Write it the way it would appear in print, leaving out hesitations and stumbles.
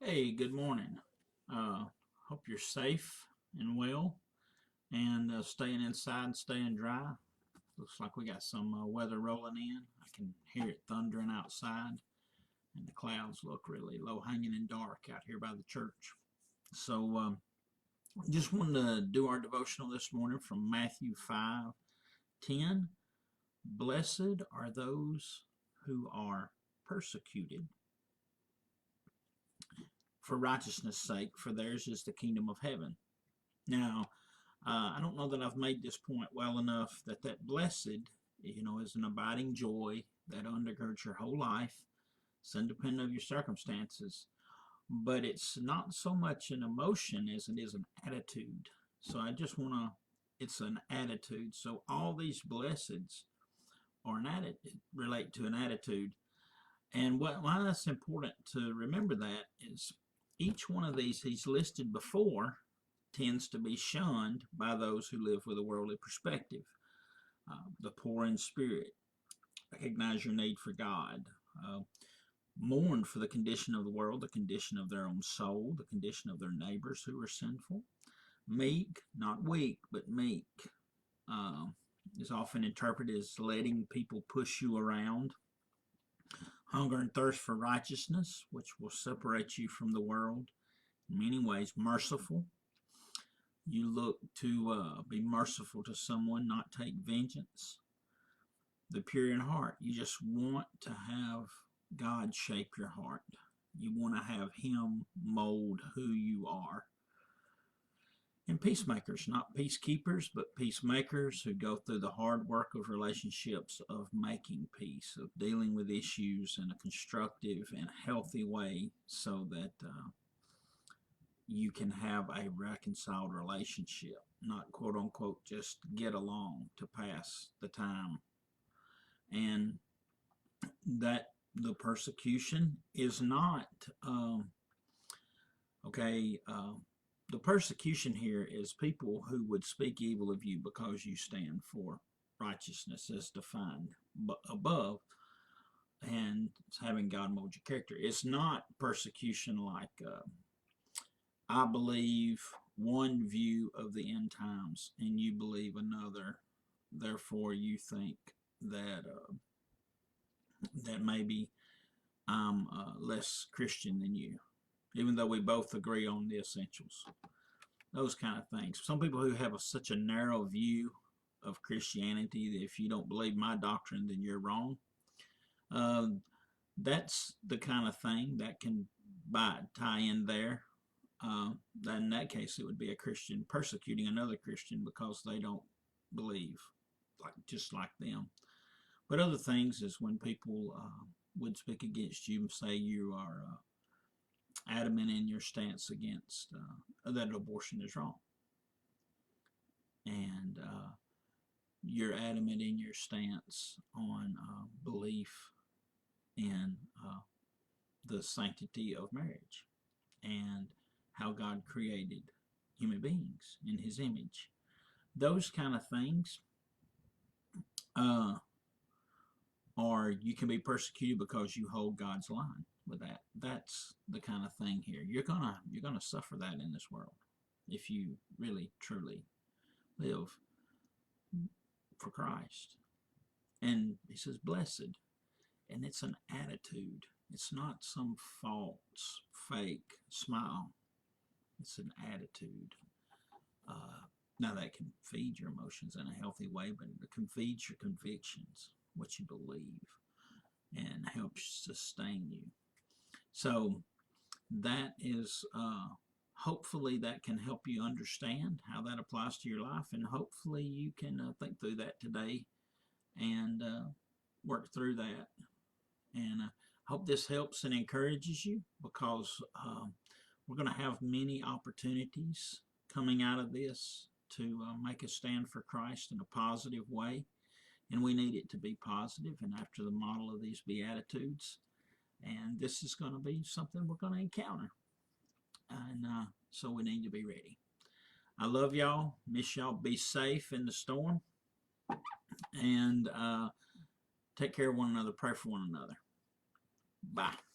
Hey, good morning. Uh, Hope you're safe and well and staying inside and staying dry. Looks like we got some weather rolling in. I can hear it thundering outside, and the clouds look really low hanging and dark out here by the church. So, just wanted to do our devotional this morning from Matthew 5:10. Blessed are those who are persecuted for righteousness' sake, for theirs is the kingdom of heaven. Now, I don't know that I've made this point well enough that blessed, is an abiding joy that undergirds your whole life. It's independent of your circumstances, but it's not so much an emotion as it is an attitude. So I just want to, it's an attitude. So all these blesseds are an attitude, relate to an attitude. And why that's important to remember that is each one of these he's listed before tends to be shunned by those who live with a worldly perspective. The poor in spirit, recognize your need for God, uh, mourn for the condition of the world, the condition of their own soul, the condition of their neighbors who are sinful. Meek, not weak, but meek, uh, is often interpreted as letting people push you around. Hunger and thirst for righteousness, which will separate you from the world. In many ways, merciful. You look to be merciful to someone, not take vengeance. The pure in heart. You just want to have God shape your heart. You want to have Him mold who you are. And peacemakers, not peacekeepers, but peacemakers who go through the hard work of relationships, of making peace, of dealing with issues in a constructive and healthy way so that you can have a reconciled relationship, not quote unquote just get along to pass the time. And that the persecution is not, okay, the persecution here is people who would speak evil of you because you stand for righteousness as defined above, and it's having God mold your character. It's not persecution like I believe one view of the end times and you believe another, therefore you think that that maybe I'm less Christian than you, even though we both agree on the essentials. Those kind of things. Some people who have such a narrow view of Christianity that if you don't believe my doctrine, then you're wrong. Uh, that's the kind of thing that can tie in there. In that case, it would be a Christian persecuting another Christian because they don't believe just like them. But other things is when people would speak against you and say you are adamant in your stance against that abortion is wrong, and you're adamant in your stance on belief in the sanctity of marriage and how God created human beings in His image. Those kind of things uh, or you can be persecuted because you hold God's line with that. That's the kind of thing here. You're gonna suffer that in this world if you really truly live for Christ. And He says, "Blessed," and it's an attitude. It's not some false, fake smile. It's an attitude. Uh, Now that can feed your emotions in a healthy way, but it can feed your convictions, what you believe, and help sustain you. So that is hopefully that can help you understand how that applies to your life, and hopefully you can think through that today and work through that. And hope this helps and encourages you because we're going to have many opportunities coming out of this to make a stand for Christ in a positive way. And we need it to be positive and after the model of these Beatitudes. And this is going to be something we're going to encounter. And so we need to be ready. I love y'all. Miss y'all. Be safe in the storm. And take care of one another. Pray for one another. Bye.